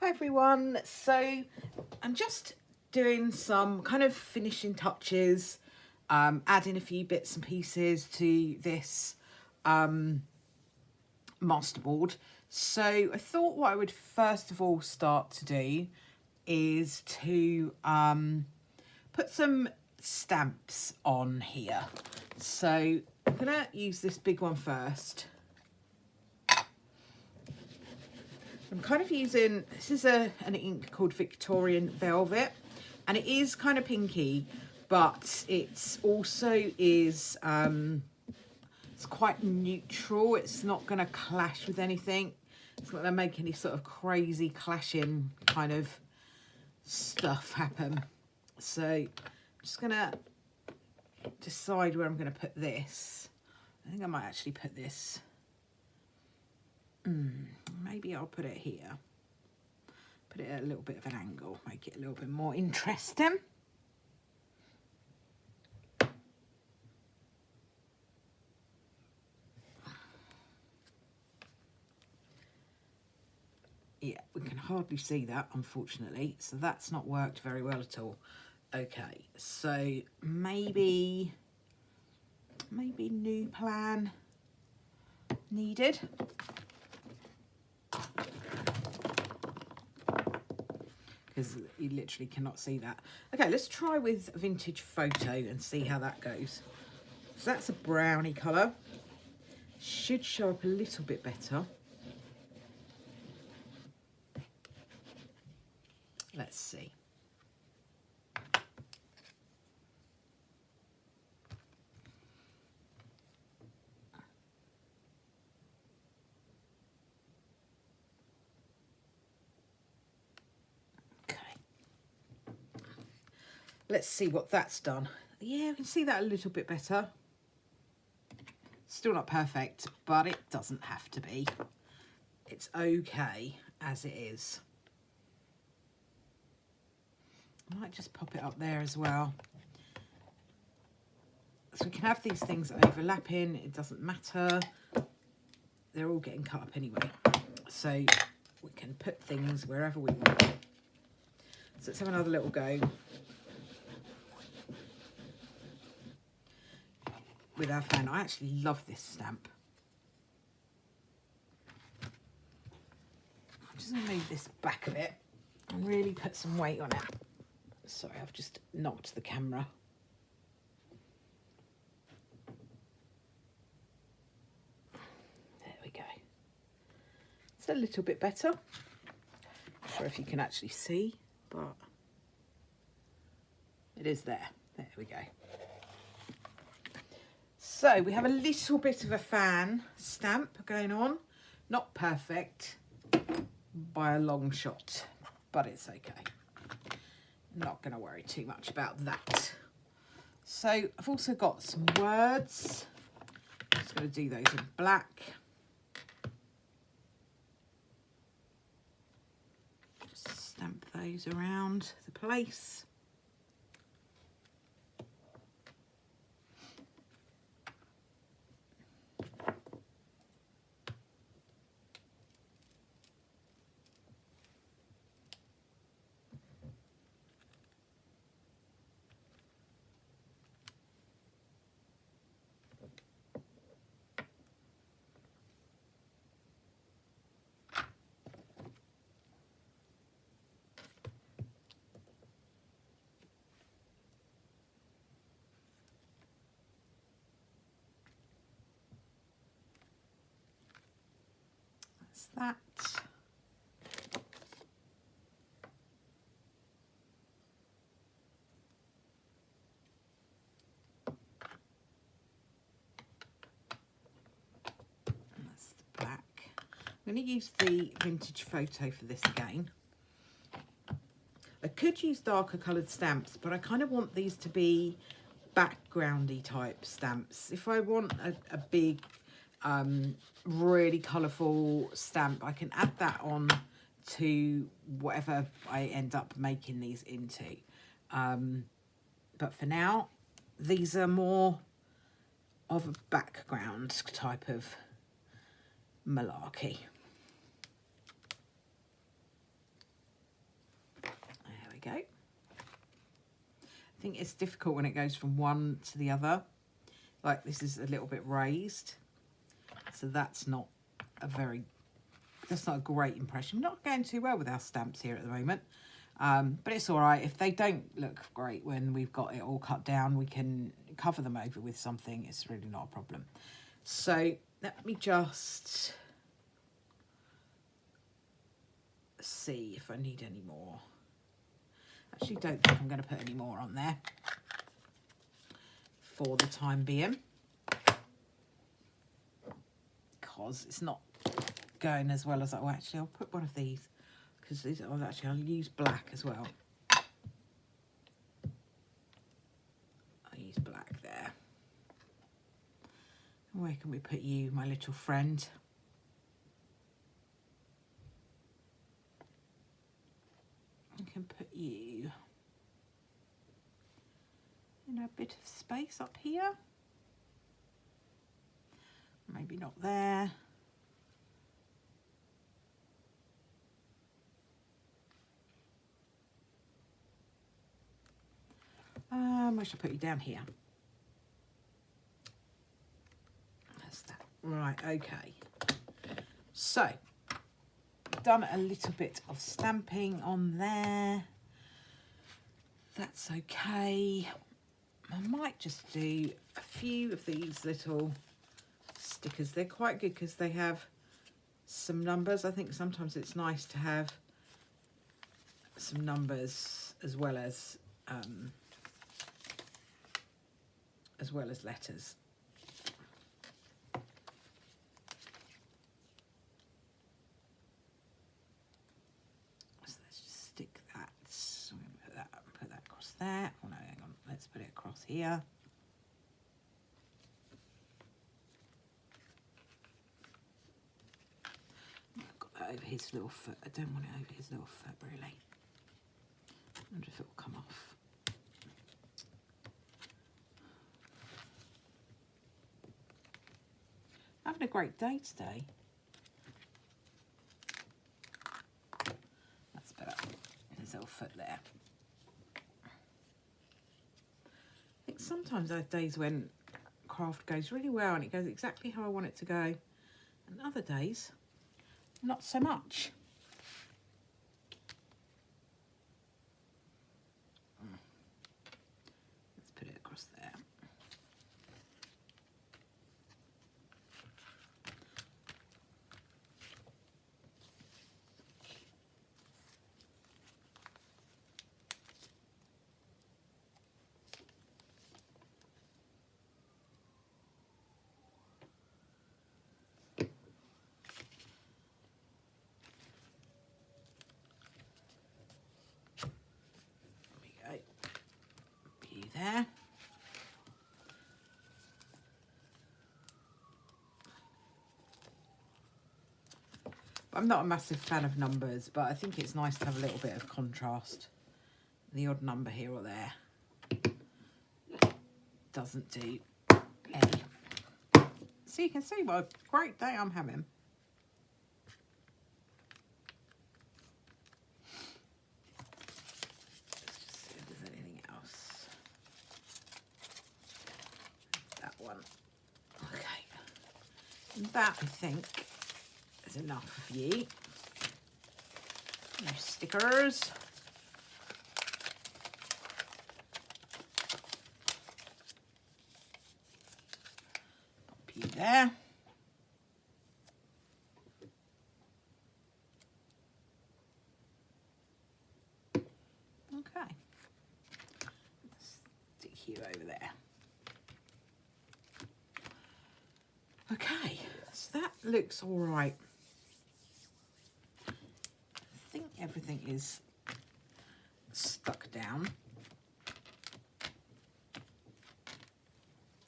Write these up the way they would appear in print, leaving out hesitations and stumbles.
Hi everyone, so I'm just doing some kind of finishing touches, adding a few bits and pieces to this masterboard. So I thought what I would first of all start to do is to put some stamps on here. So I'm gonna use this big one first. I'm kind of using, this is an ink called Victorian Velvet, and it is kind of pinky, but it's also is, it's quite neutral. It's not going to clash with anything. It's not going to make any sort of crazy clashing kind of stuff happen. So I'm just going to decide where I'm going to put this. I think I might actually put this. Maybe I'll put it here. Put it at a little bit of an angle, make it a little bit more interesting. Yeah, we can hardly see that, unfortunately, so that's not worked very well at all. Okay, so maybe new plan needed. Because you literally cannot see that. Okay, let's try with Vintage Photo and see how that goes. So that's a brownie colour. Should show up a little bit better. Let's see. Let's see what that's done. Yeah, we can see that a little bit better. Still not perfect, but it doesn't have to be. It's okay as it is. I might just pop it up there as well. So we can have these things overlapping. It doesn't matter. They're all getting cut up anyway. So we can put things wherever we want. So let's have another little go with our fan. I actually love this stamp. I'm just going to move this back a bit and really put some weight on it. Sorry, I've just knocked the camera. There we go. It's a little bit better. Not sure if you can actually see, but it is there. There we go. So we have a little bit of a fan stamp going on. Not perfect by a long shot, but it's okay. Not going to worry too much about that. So I've also got some words. I'm just going to do those in black. Just stamp those around the place. That. And that's the black. I'm going to use the Vintage Photo for this again. I could use darker coloured stamps, but I kind of want these to be backgroundy type stamps. If I want a big really colourful stamp, I can add that on to whatever I end up making these into. But for now, these are more of a background type of malarkey. go. I think it's difficult when it goes from one to the other. Like this is a little bit raised. So that's not a great impression. Not going too well with our stamps here at the moment. But it's all right. If they don't look great when we've got it all cut down, we can cover them over with something. It's really not a problem. So let me just see if I need any more. Actually, don't think I'm going to put any more on there for the time being, because it's not going as well as I... Well, actually, I'll put one of these, because these are actually, I'll use black as well. I'll use black there. Where can we put you, my little friend? I can put you in a bit of space up here. Maybe not there. I should put you down here. That's that. Right, okay. So, done a little bit of stamping on there. That's okay. I might just do a few of these little stickers. They're quite good because they have some numbers. I think sometimes it's nice to have some numbers as well as letters. So let's just stick that. So I'm going to put that across there. Oh no, hang on. Let's put it across here. I've got that over his little foot. I don't want it over his little foot, really. I wonder if it will come off. Having a great day today. That's better. His little foot there. I think sometimes I have days when craft goes really well and it goes exactly how I want it to go, and other days not so much. Let's put it across there. There. I'm not a massive fan of numbers, but I think it's nice to have a little bit of contrast. The odd number here or there doesn't do any. So you can see what a great day I'm having. That, I think, is enough of you. Your stickers. Pop you there. Okay. Let's stick you over there. Okay, so that looks all right. I think everything is stuck down.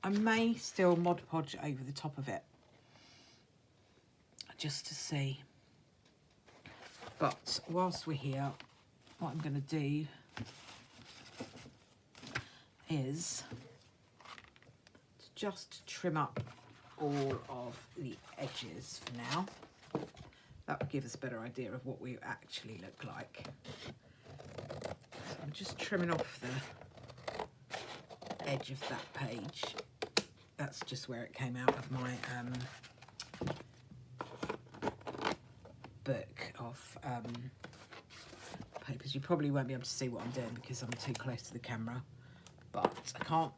I may still Mod Podge over the top of it, just to see. But whilst we're here, what I'm going to do is to just trim up all of the edges for now. That would give us a better idea of what we actually look like. I'm just trimming off the edge of that page. That's just where it came out of my book of papers. You probably won't be able to see what I'm doing because I'm too close to the camera, but I can't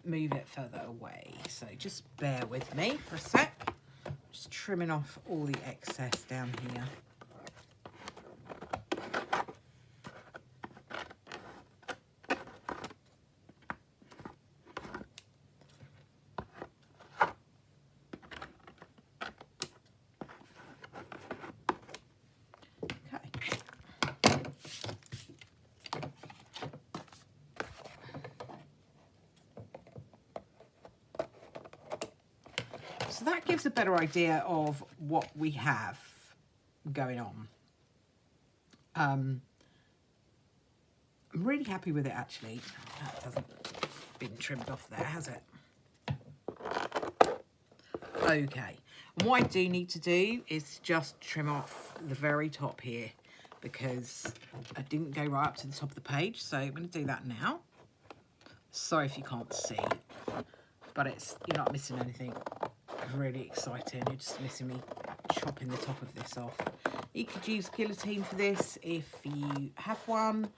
move it further away, so just bear with me for a sec. Just trimming off all the excess down here. So that gives a better idea of what we have going on. I'm really happy with it, actually. That hasn't been trimmed off there, has it? Okay. And what I do need to do is just trim off the very top here because I didn't go right up to the top of the page. So I'm going to do that now. Sorry if you can't see, but you're not missing anything really exciting. You're just missing me chopping the top of this off. You could use guillotine for this if you have one.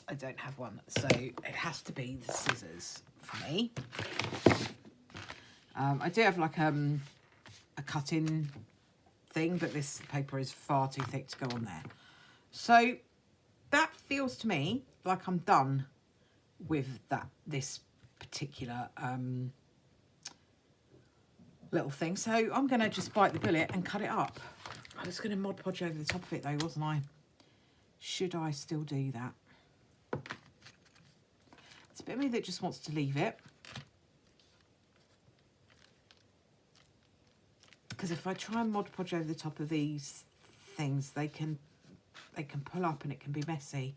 I don't have one, so it has to be the scissors for me. I do have like a cut-in thing, but this paper is far too thick to go on there. So that feels to me like I'm done with this particular little thing. So I'm going to just bite the bullet and cut it up. I was going to Mod Podge over the top of it though, wasn't I? Should I still do that? It's a bit of me that just wants to leave it. Because if I try and Mod Podge over the top of these things, they can pull up and it can be messy.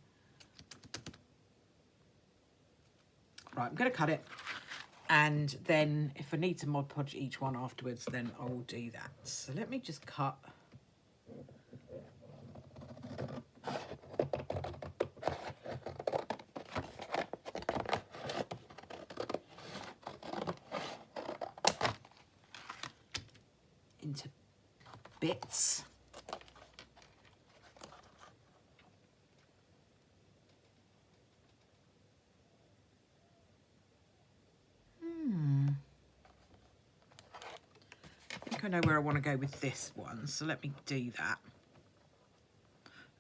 Right, I'm going to cut it. And then if I need to Mod Podge each one afterwards, then I will do that. So let me just cut. Into bits. I know where I want to go with this one, so let me do that.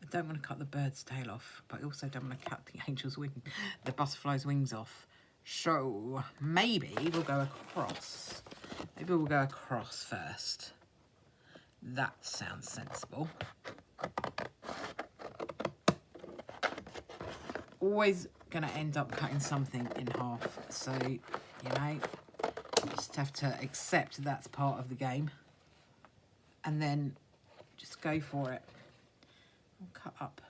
I don't want to cut the bird's tail off, but I also don't want to cut the angel's wing, the butterfly's wings off. So maybe we'll go across. Maybe we'll go across first. That sounds sensible. Always going to end up cutting something in half, so you know, just have to accept that's part of the game and then just go for it. I'll cut up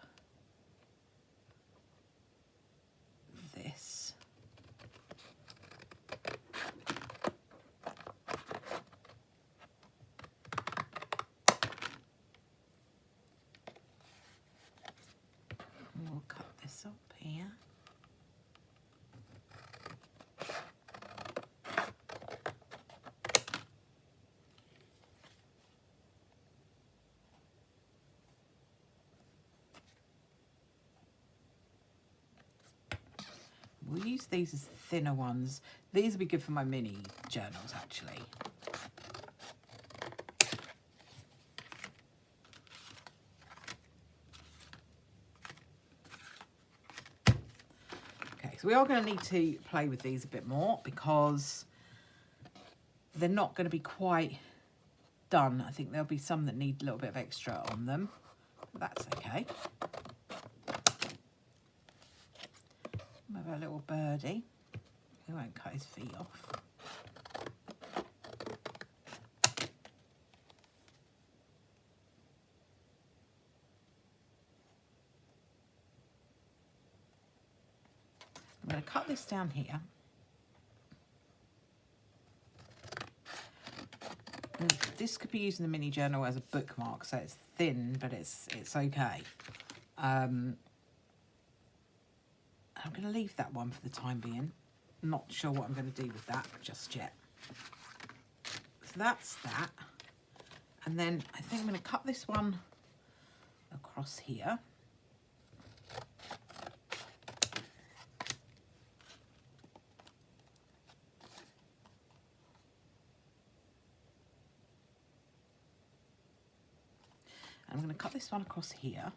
this. We'll cut this up here. We'll use these as thinner ones. These will be good for my mini journals, actually. Okay, so we are going to need to play with these a bit more because they're not going to be quite done. I think there'll be some that need a little bit of extra on them. That's okay. Have a little birdie. He won't cut his feet off. I'm going to cut this down here. And this could be used in the mini journal as a bookmark, so it's thin, but it's okay. I'm going to leave that one for the time being. I'm not sure what I'm going to do with that just yet. So that's that. And then I think I'm going to cut this one across here. I'm going to cut this one across here.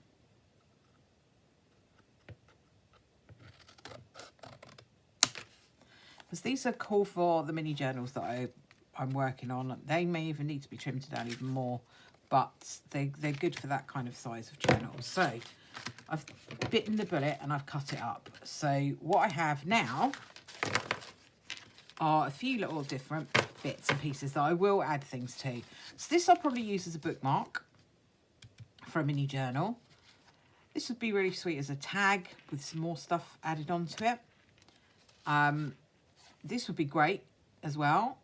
Because these are cool for the mini journals that I'm working on. They may even need to be trimmed down even more, but they're good for that kind of size of journal. So I've bitten the bullet and I've cut it up. So what I have now are a few little different bits and pieces that I will add things to. So this I'll probably use as a bookmark for a mini journal. This would be really sweet as a tag with some more stuff added onto it. This would be great as well.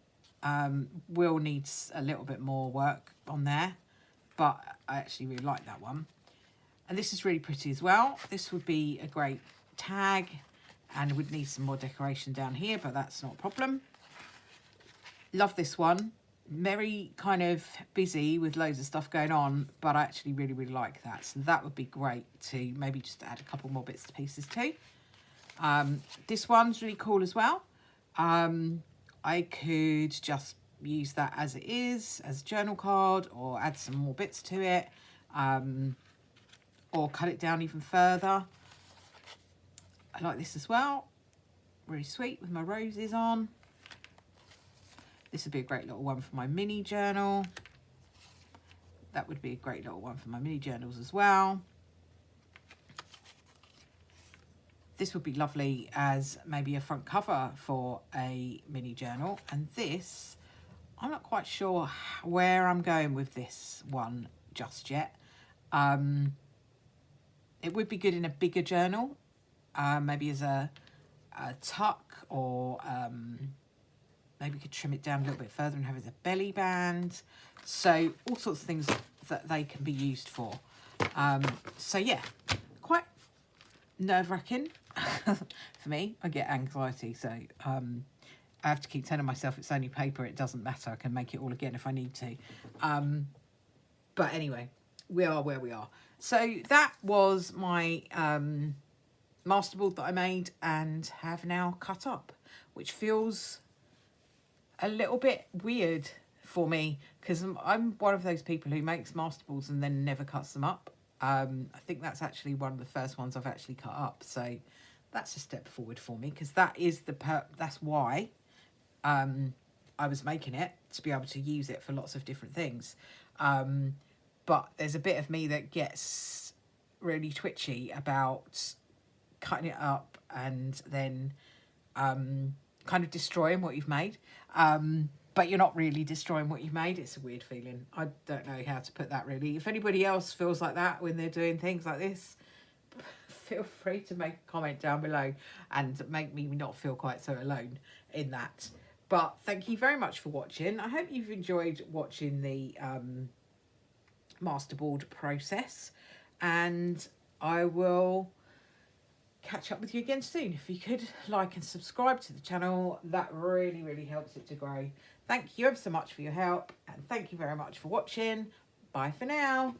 Will needs a little bit more work on there, but I actually really like that one. And this is really pretty as well. This would be a great tag and would need some more decoration down here, but that's not a problem. Love this one. Very kind of busy with loads of stuff going on, but I actually really, really like that. So that would be great to maybe just add a couple more bits and pieces too. This one's really cool as well. I could just use that as it is, as a journal card, or add some more bits to it, or cut it down even further. I like this as well. Really sweet with my roses on. This would be a great little one for my mini journal. That would be a great little one for my mini journals as well. This would be lovely as maybe a front cover for a mini journal. And this, I'm not quite sure where I'm going with this one just yet. It would be good in a bigger journal, maybe as a tuck, or maybe we could trim it down a little bit further and have it as a belly band. So all sorts of things that they can be used for. So yeah, quite nerve-wracking for me. I get anxiety, so I have to keep telling myself it's only paper, it doesn't matter, I can make it all again if I need to. But anyway, we are where we are. So that was my masterboard that I made and have now cut up, which feels a little bit weird for me because I'm one of those people who makes masterboards and then never cuts them up. I think that's actually one of the first ones I've actually cut up, so that's a step forward for me, because that is that's why I was making it, to be able to use it for lots of different things. But there's a bit of me that gets really twitchy about cutting it up and then kind of destroying what you've made. But you're not really destroying what you've made. It's a weird feeling. I don't know how to put that really. If anybody else feels like that when they're doing things like this, feel free to make a comment down below and make me not feel quite so alone in that. But thank you very much for watching. I hope you've enjoyed watching the masterboard process, and I will catch up with you again soon. If you could like and subscribe to the channel, that really, really helps it to grow. Thank you ever so much for your help, and thank you very much for watching. Bye for now.